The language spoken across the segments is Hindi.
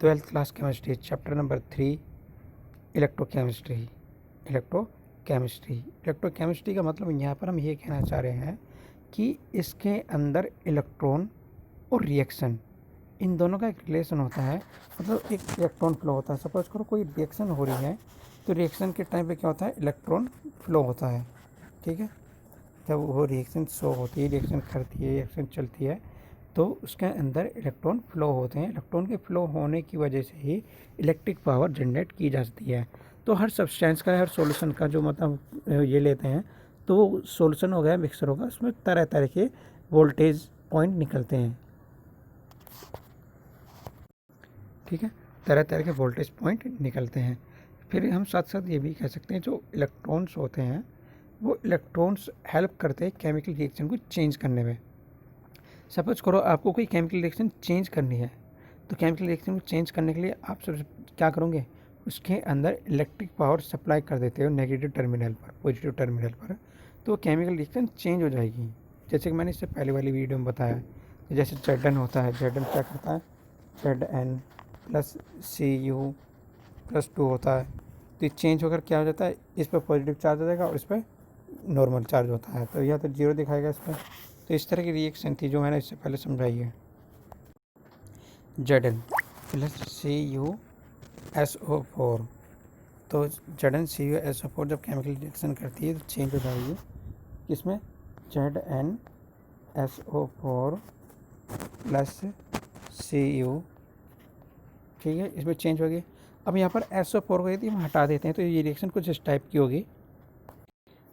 Twelfth class chemistry chapter number 3 electrochemistry. Electrochemistry का मतलब यहाँ पर हम ये कहना चाह रहे हैं कि इसके अंदर इलेक्ट्रॉन और रिएक्शन, इन दोनों का एक रिलेशन होता है। मतलब एक इलेक्ट्रॉन फ्लो होता है। सपोज करो कोई रिएक्शन हो रही है तो रिएक्शन के टाइम पे क्या होता है, इलेक्ट्रॉन फ्लो होता है। ठीक है, जब वो रिएक्शन शो होती है, रिएक्शन करती है, रिएक्शन चलती है तो उसके अंदर इलेक्ट्रॉन फ्लो होते हैं। इलेक्ट्रॉन के फ्लो होने की वजह से ही इलेक्ट्रिक पावर जनरेट की जाती है। तो हर सब्सटेंस का, हर सॉल्यूशन का जो मतलब ये लेते हैं तो सॉल्यूशन हो गया, मिक्सर होगा, उसमें तरह तरह के वोल्टेज पॉइंट निकलते हैं। ठीक है, तरह तरह के वोल्टेज पॉइंट निकलते हैं। फिर हम साथ साथ ये भी कह सकते हैं जो इलेक्ट्रॉन्स होते हैं वो इलेक्ट्रॉन्स हेल्प करते हैं केमिकल रिएक्शन को चेंज करने में। सपोज करो आपको कोई केमिकल रिएक्शन चेंज करनी है तो केमिकल रिएक्शन को चेंज करने के लिए आप सबसे क्या करोगे, उसके अंदर इलेक्ट्रिक पावर सप्लाई कर देते हो नेगेटिव टर्मिनल पर, पॉजिटिव टर्मिनल पर, तो केमिकल रिएक्शन चेंज हो जाएगी। जैसे कि मैंने इससे पहले वाली वीडियो में बताया, जैसे Zn होता है, Zn क्या करता है, Zn प्लस Cu+2 होता है। तो ये चेंज होकर क्या हो जाता है, इस पर पॉजिटिव चार्ज हो जाएगा और इस पर नॉर्मल चार्ज होता है, तो यह तो जीरो दिखाएगा इस पर। तो इस तरह की रिएक्शन थी जो मैंने इससे पहले समझाई है। Zn प्लस CuSO4, तो Zn CuSO4 जब केमिकल रिएक्शन करती है तो चेंज हो जाएगी किसमें, ZnSO4 प्लस Cu। ठीक है, इसमें चेंज होगी। अब यहाँ पर SO4 को यदि हम हटा देते हैं तो ये रिएक्शन कुछ इस टाइप की होगी।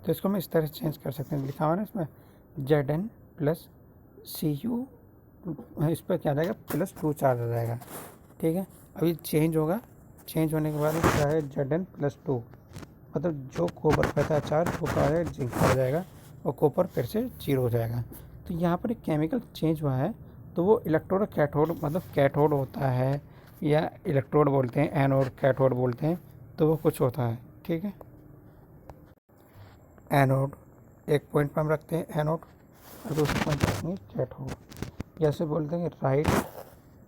तो इसको हम इस तरह से चेंज कर सकते हैं, लिखा हुआ है ना इसमें Zn प्लस Cu, इस पर क्या आ जाएगा, +2 चार्ज हो जाएगा। ठीक है, अभी चेंज होगा, चेंज होने के बाद क्या है, Zn+2, मतलब जो कॉपर पे था चार्ज वो क्या हो जाएगा, जिंक हो जाएगा और कॉपर फिर से 0 हो जाएगा। तो यहाँ पर एक केमिकल चेंज हुआ है तो वो इलेक्ट्रोड कैथोड, मतलब कैथोड होता है या इलेक्ट्रोड बोलते हैं, एनोड कैथोड बोलते हैं, तो वो कुछ होता है। ठीक है, एनोड एक पॉइंट पर हम रखते हैं एनोड और दूसरे पॉइंट पर रखेंगे कैथोड, जैसे बोलते हैं राइट।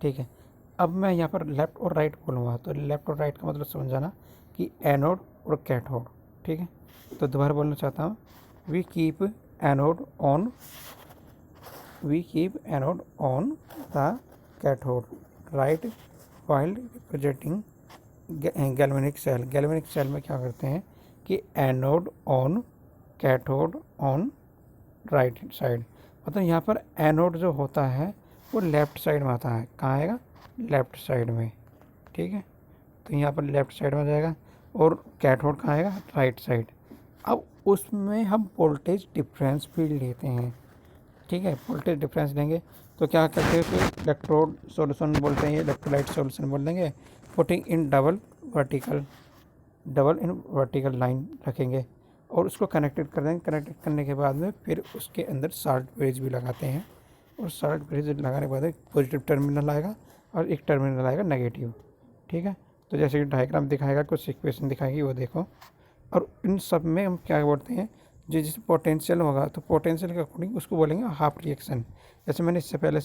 ठीक है, अब मैं यहाँ पर लेफ़्ट और राइट बोलूँगा तो लेफ़्ट और राइट का मतलब समझ जाना कि एनोड और कैथोड। ठीक है, तो दोबारा बोलना चाहता हूँ, we keep anode on the cathode right while representing galvanic cell. Galvanic cell में क्या करते हैं कि anode on, cathode on right side, मतलब यहाँ पर एनोड जो होता है वो लेफ़्ट साइड में आता है। कहाँ आएगा, लेफ़्ट साइड में। ठीक है, तो यहाँ पर लेफ़्ट साइड में जाएगा और कैथोड कहाँ आएगा, राइट साइड। अब उसमें हम वोल्टेज डिफरेंस भी लेते हैं। ठीक है, वोल्टेज डिफरेंस लेंगे तो क्या करते हैं, तो इलेक्ट्रोड सॉल्यूशन बोलते हैं, इलेक्ट्रोलाइट सॉल्यूशन बोल देंगे, putting in double in vertical line रखेंगे और उसको कनेक्टेड कर देंगे। कनेक्टेड करने के बाद में फिर उसके अंदर साल्ट ब्रिज भी लगाते हैं और साल्ट ब्रिज लगाने के बाद एक पॉजिटिव टर्मिनल आएगा और एक टर्मिनल आएगा नेगेटिव। ठीक है, तो जैसे कि डायग्राम दिखाएगा, कुछ इक्वेशन दिखाएगी, वो देखो। और इन सब में हम क्या बोलते हैं, जो जिस पोटेंशियल होगा तो पोटेंशियल के अकॉर्डिंग उसको बोलेंगे हाफ रिएक्शन। जैसे मैंने इससे पहले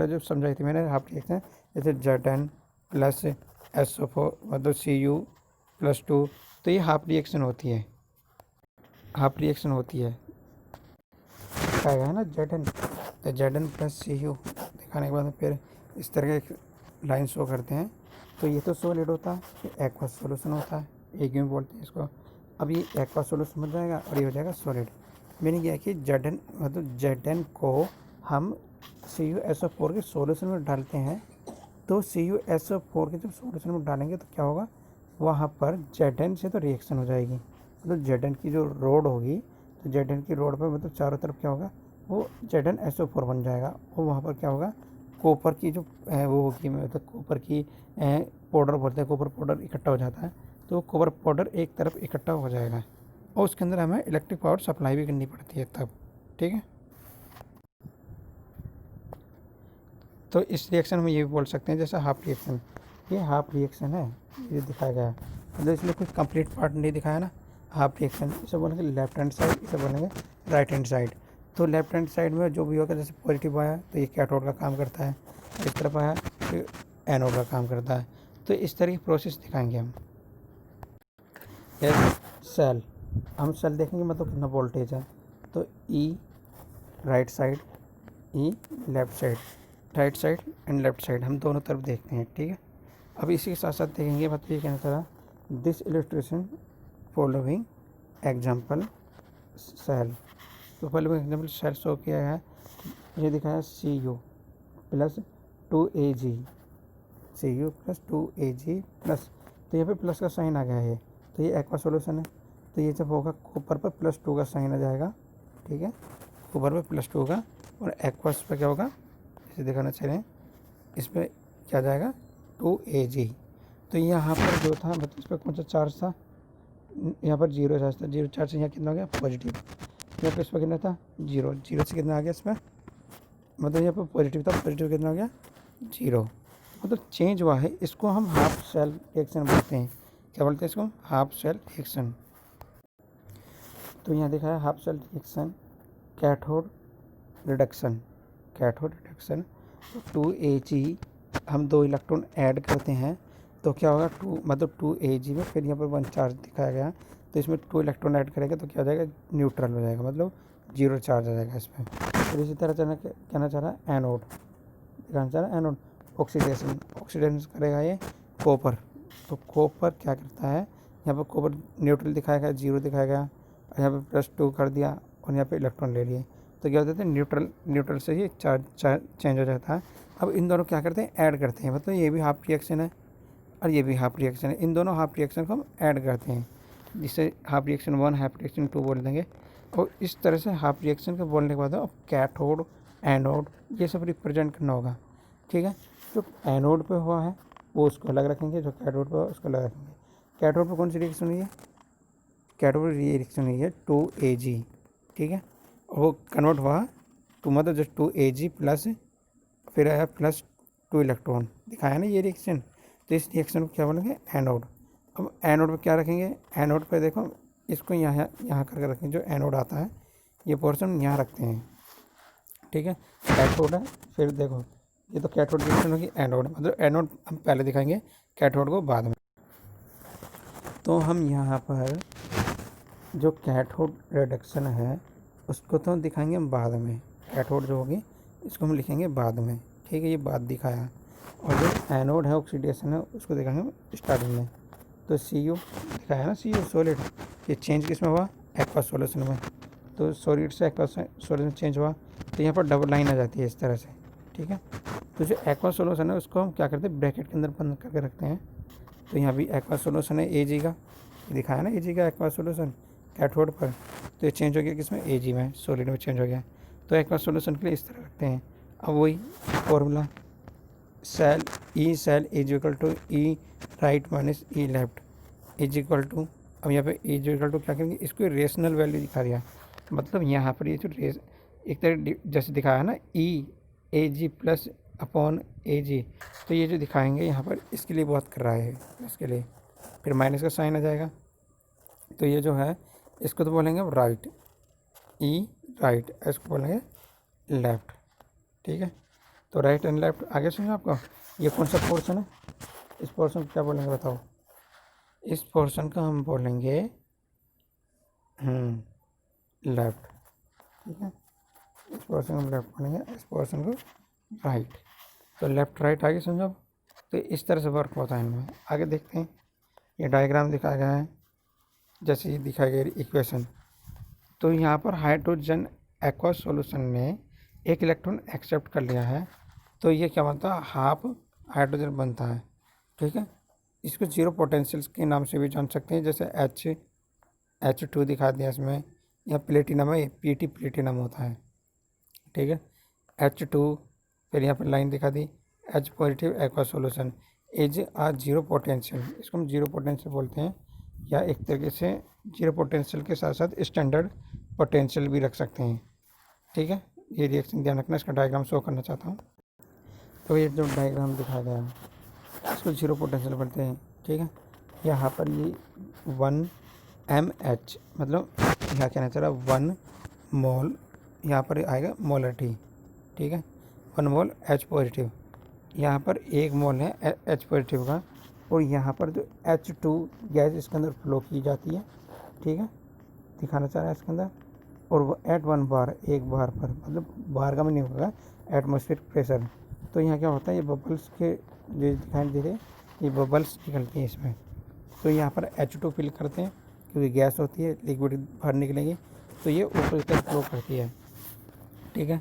जो समझाई थी मैंने हाफ रिएक्शन, जैसे Zn प्लस SO4 मतलब Cu+2, तो ये हाफ रिएक्शन होती है, हाफ रिएक्शन होती है। दिखाएगा है ना Zn, तो Zn प्लस Cu दिखाने के बाद फिर इस तरह के लाइन शो करते हैं। तो ये तो सॉलिड होता है, ये एक्वा सॉल्यूशन होता है, एक में बोलते हैं इसको। अब ये एक्वा सॉल्यूशन बन जाएगा और ये हो जाएगा सॉलिड। मैंने क्या कि Zn मतलब Zn को हम CuSO4 के सॉल्यूशन में डालते हैं, तो CuSO4 के जब सॉल्यूशन में डालेंगे तो क्या होगा, वहाँ पर Zn से तो रिएक्शन हो जाएगी, मतलब Zn की जो रोड होगी तो Zn की रोड पर मतलब चारों तरफ क्या होगा, वो ZnSO4 बन जाएगा और वहाँ पर क्या होगा, कॉपर की जो वो होगी, मतलब कॉपर की पाउडर बोलते हैं, कॉपर पाउडर इकट्ठा हो जाता है, तो कॉपर पाउडर एक तरफ इकट्ठा हो जाएगा और उसके अंदर हमें इलेक्ट्रिक पावर सप्लाई भी करनी पड़ती है तब। ठीक है, तो इस रिएक्शन में ये भी बोल सकते हैं जैसे हाफ रिएक्शन, ये हाफ रिएक्शन है, ये दिखाया गया है, मतलब इसलिए कुछ कंप्लीट पार्ट नहीं दिखाया ना। हाफ रिएक्शन इसे बोलेंगे लेफ्ट हैंड साइड, इसे बोलेंगे राइट हैंड साइड। तो लेफ्ट हैंड साइड में जो भी होगा, जैसे पॉजिटिव आया तो ये कैथोड का काम करता है, इस तरफ आया तो एनोड का काम करता है। तो इस तरह की प्रोसेस दिखाएंगे हम। सेल, हम सेल देखेंगे मतलब कितना वोल्टेज है। तो ई राइट साइड, ई left side, right side and left side, हम दोनों तरफ देखते हैं, ठीक है। अब इसी के साथ साथ देखेंगे मतलब ये कहना चाह रहा this illustration following example cell. तो फॉलोइंग एग्जाम्पल सेल शो किया है, ये दिखाया C U plus 2Ag, C U plus 2Ag plus, तो यहाँ पे प्लस का साइन आ गया है, तो ये एक्वा सोल्यूशन है। तो ये जब होगा कॉपर पर +2 का साइन आ जाएगा, ठीक है, कॉपर पर +2 का, और एक्वास पर क्या होगा इसे दिखाना चाह रहे हैं, इस पर क्या जाएगा 2Ag। तो यहाँ पर जो था मतलब इस पर कौन सा चार्ज था, यहाँ पर 0 चार्ज था, 0 चार्ज से यहाँ कितना हो गया पॉजिटिव, यहाँ पर इस पर कितना था 0, 0 से कितना आ गया इसमें, मतलब यहाँ पर पॉजिटिव था, पॉजिटिव कितना हो गया 0, मतलब चेंज हुआ है। इसको हम हाफ सेल रिएक्शन बोलते हैं। क्या बोलते हैं इसको, हाफ सेल रिएक्शन। तो यहाँ देखा है half cell reaction, cathode reduction, cathode reduction. तो 2Ag हम 2 इलेक्ट्रॉन ऐड करते हैं तो क्या होगा 2 मतलब 2Ag में फिर यहाँ पर 1 चार्ज दिखाया गया, तो इसमें 2 इलेक्ट्रॉन ऐड करेगा तो क्या हो जाएगा न्यूट्रल हो जाएगा, मतलब 0 चार्ज आ जाएगा इसमें। फिर इसी तरह कहना चाह रहा है एनोड, दिखाना चाह रहा है एनोड ऑक्सीडेशन, ऑक्सीडेशन करेगा ये कॉपर। तो कॉपर क्या करता है, यहाँ पर कॉपर न्यूट्रल दिखाया गया 0 दिखाया गया, और यहाँ पर +2 कर दिया और यहाँ पे इलेक्ट्रॉन ले लिए, तो क्या होता है न्यूट्रल से ही चार्ज चेंज हो जाता है। अब इन दोनों क्या करते हैं ऐड करते हैं, मतलब ये भी हाफ रिएक्शन है और ये भी हाफ रिएक्शन है, इन दोनों हाफ रिएक्शन को हम ऐड करते हैं, जिससे हाफ रिएक्शन 1 हाफ रिएक्शन 2 बोल देंगे। और इस तरह से हाफ रिएक्शन के बोलने के बाद अब कैथोड एनोड ये सब रिप्रेजेंट करना होगा, ठीक है। जो एनोड पे हुआ है वो उसको अलग रखेंगे, जो कैथोड पे हुआ उसको अलग रखेंगे। कैथोड पे कौन सी रिएक्शन हुई है, कैथोड पे रिएक्शन हुई है 2Ag, ठीक है, और वो कन्वर्ट हुआ टू मतलब जो 2Ag प्लस फिर आया +2 इलेक्ट्रॉन दिखाया ना ये रिएक्शन, तो इस रिएक्शन को क्या बोलेंगे एनोड। अब एनोड पे क्या रखेंगे, एनोड पे देखो इसको यहाँ करके रखेंगे, जो एनोड आता है ये पोर्शन यहाँ रखते हैं, ठीक है। कैथोड है, फिर देखो ये तो कैथोड रिएक्शन होगी एनोड, मतलब एनोड हम पहले दिखाएंगे कैथोड को बाद में। तो हम यहाँ पर जो कैथोड रिडक्शन है उसको तो दिखाएंगे हम बाद में, कैथोड जो होगी इसको हम लिखेंगे बाद में, ठीक है, ये बाद दिखाया। और जो एनोड है ऑक्सीडेशन है उसको दिखाएंगे स्टार्टिंग में। तो Cu दिखाया ना, Cu सॉलिड, ये चेंज किस में हुआ एक्वा सॉल्यूशन में, तो सॉलिड से एक्वा सॉल्यूशन चेंज हुआ, तो यहाँ पर डबल लाइन आ जाती है इस तरह से, ठीक है। तो जो एक्वा सॉल्यूशन है उसको हम क्या करते हैं ब्रैकेट के अंदर बंद करके रखते हैं। तो यहाँ भी एक्वा सॉल्यूशन है Ag का, दिखाया ना Ag का एक्वा सॉल्यूशन कैथोड पर, तो ये चेंज हो गया किसमें Ag में, सॉलिड में चेंज हो गया, तो एक्वा सॉल्यूशन के लिए इस तरह रखते हैं। अब वही formula cell E cell is equal to E right minus E left is equal to, अब यहाँ पे इज इक्वल टू क्या करेंगे इसको रेशनल वैल्यू दिखा दिया, मतलब यहाँ पर ये जो एक तरह जैसे दिखाया है ना Ag प्लस अपॉन Ag, तो ये जो दिखाएंगे यहाँ पर इसके लिए बात कर रहा है, इसके लिए फिर माइनस का साइन आ जाएगा, तो ये जो है इसको तो बोलेंगे अब राइट, ई राइट, इसको बोलेंगे लेफ्ट, ठीक है। तो राइट एंड लेफ्ट आगे सुनिए आपको, ये कौन सा पोर्शन है, इस पोर्शन को क्या बोलेंगे बताओ, इस पोर्शन को हम बोलेंगे लेफ्ट, ठीक है, इस पोर्शन को हम लेफ्ट बोलेंगे, इस पोर्शन को राइट। तो लेफ्ट राइट आगे समझो। तो इस तरह से वर्क होता है इनमें। आगे देखते हैं, ये डायग्राम दिखाया गया है जैसे ये दिखाई गई इक्वेशन। तो यहाँ पर हाइड्रोजन एक्वा सॉल्यूशन ने एक इलेक्ट्रॉन एक्सेप्ट कर लिया है, तो ये क्या बनता है हाफ हाइड्रोजन बनता है, ठीक है। इसको जीरो पोटेंशियल के नाम से भी जान सकते हैं, जैसे H2 दिखा दिया इसमें, या प्लेटिनम है Pt प्लेटिनम होता है, ठीक है, H2, फिर यहाँ पर लाइन दिखा दी H positive aqua solution is a zero potential, इसको हम जीरो पोटेंशियल बोलते हैं, या एक तरीके से जीरो पोटेंशियल के साथ साथ स्टैंडर्ड पोटेंशियल भी रख सकते हैं, ठीक है। ये रिएक्शन ध्यान रखना, इसका डायग्राम शो करना चाहता हूँ। तो ये जो डायग्राम दिखाया गया है इसको जीरो पोटेंशियल बोलते हैं, ठीक है। यहाँ पर ये 1mH मतलब यहाँ कहना चाह रहा 1 मोल, यहाँ पर आएगा मोलरिटी, ठीक है, 1 मोल H पॉजिटिव, यहाँ पर 1 मोल है H पॉजिटिव का, और यहाँ पर जो H2 गैस इसके अंदर फ्लो की जाती है, ठीक है, दिखाना चाह रहा है इसके अंदर, और वो एट 1 बार, 1 बार पर, मतलब बार का में नहीं होगा, एटमॉस्फेरिक प्रेशर। तो यहाँ क्या होता है, ये बबल्स के जो दिखाई दे रहे हैं, ये बबल्स निकलती हैं इसमें। तो यहाँ पर H2 फिल करते हैं, क्योंकि गैस होती है, लिक्विड बाहर निकलेंगे, तो ये ऊपर की तरफ फ्लो करती है, ठीक है।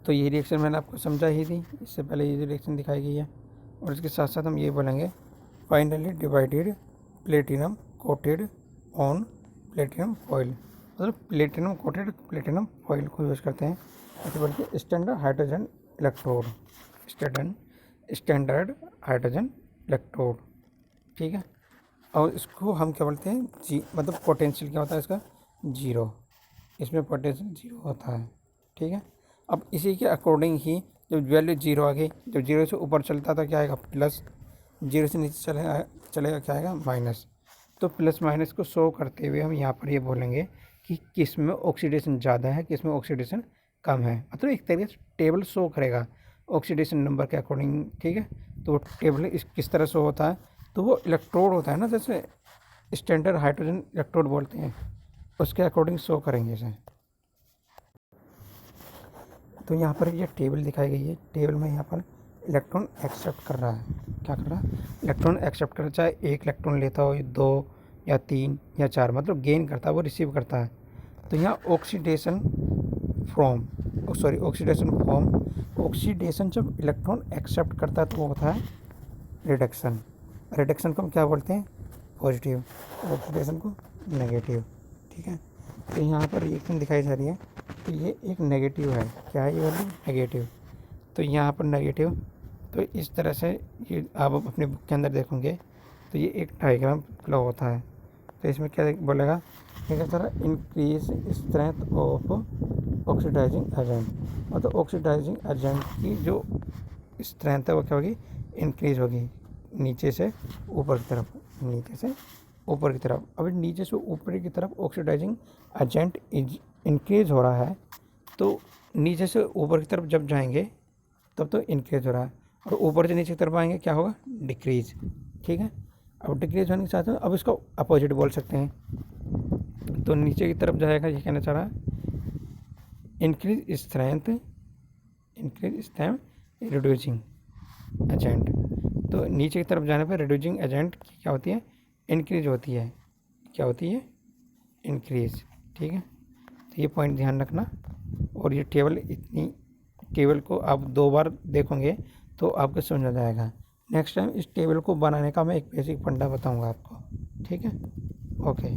तो ये रिएक्शन मैंने आपको समझा ही थी, इससे पहले ये रिएक्शन दिखाई गई है। और इसके साथ साथ हम ये बोलेंगे, finally divided platinum coated on platinum foil, मतलब प्लेटिनम कोटेड प्लेटिनम फॉइल को यूज़ करते हैं। ऐसे बल्कि standard hydrogen electrode, standard hydrogen electrode, ठीक है। और इसको हम क्या बोलते हैं, मतलब पोटेंशियल क्या होता है इसका, 0, इसमें पोटेंशियल 0 होता है, ठीक है। अब इसी के अकॉर्डिंग ही जब वैल्यू 0 आ गई, जब 0 से ऊपर चलता था क्या आएगा, प्लस, 0 से नीचे चलेगा क्या आएगा, माइनस। तो प्लस माइनस को शो करते हुए हम यहाँ पर ये बोलेंगे कि किस में ऑक्सीडेशन ज़्यादा है, किस में ऑक्सीडेशन कम है, मतलब एक तरीके से टेबल शो करेगा ऑक्सीडेशन नंबर के अकॉर्डिंग, ठीक है। तो वो टेबल इस किस तरह शो होता है, तो वो इलेक्ट्रोड होता है ना, जैसे स्टैंडर्ड हाइड्रोजन इलेक्ट्रोड बोलते हैं, उसके अकॉर्डिंग शो करेंगे इसे। तो यहाँ पर ये टेबल दिखाई गई है, टेबल में यहाँ पर इलेक्ट्रॉन एक्सेप्ट कर रहा है, क्या कर रहा है, इलेक्ट्रॉन एक्सेप्ट कर रहा है, चाहे 1 इलेक्ट्रॉन लेता हो, 2 या 3 या 4, मतलब गेन करता है, वो रिसीव करता है। तो यहाँ ऑक्सीडेशन जब इलेक्ट्रॉन एक्सेप्ट करता है तो वो होता है रिडक्शन। रिडक्शन को हम क्या बोलते हैं, पॉजिटिव, ऑक्सीडेशन को नेगेटिव, ठीक है। तो यहाँ पर रिएक्शन दिखाई जा रही है, तो ये एक नेगेटिव है, क्या है ये वैल्यू, नेगेटिव। तो यहाँ पर नेगेटिव, तो इस तरह से ये आप अपने बुक के अंदर देखोगे, तो ये एक डायग्राम फ्लो होता है। तो इसमें क्या बोलेगा, एक तरह increase strength of oxidising agent, मतलब ऑक्सीडाइजिंग एजेंट की जो स्ट्रेंथ है वो क्या होगी, इंक्रीज होगी, नीचे से ऊपर की तरफ, नीचे से ऊपर की तरफ। अब नीचे से ऊपर की तरफ ऑक्सीडाइजिंग एजेंट इंक्रीज हो रहा है, तो नीचे से ऊपर की तरफ जब जाएंगे तब तो इंक्रीज हो रहा है, और ऊपर से नीचे की तरफ आएंगे क्या होगा, डिक्रीज, ठीक है। अब डिक्रीज होने के साथ अब इसको अपोजिट बोल सकते हैं, तो नीचे की तरफ जाएगा, ये कहना चाह रहा है इंक्रीज स्ट्रेंथ रिड्यूसिंग एजेंट। तो नीचे की तरफ जाने पर रिड्यूसिंग एजेंट की क्या होती है, इंक्रीज होती है, क्या होती है, इंक्रीज, ठीक है। तो ये पॉइंट ध्यान रखना। और ये टेबल को आप 2 बार देखोगे तो आपको समझ आ जाएगा। नेक्स्ट टाइम इस टेबल को बनाने का मैं एक बेसिक फंडा बताऊंगा आपको, ठीक है, ओके।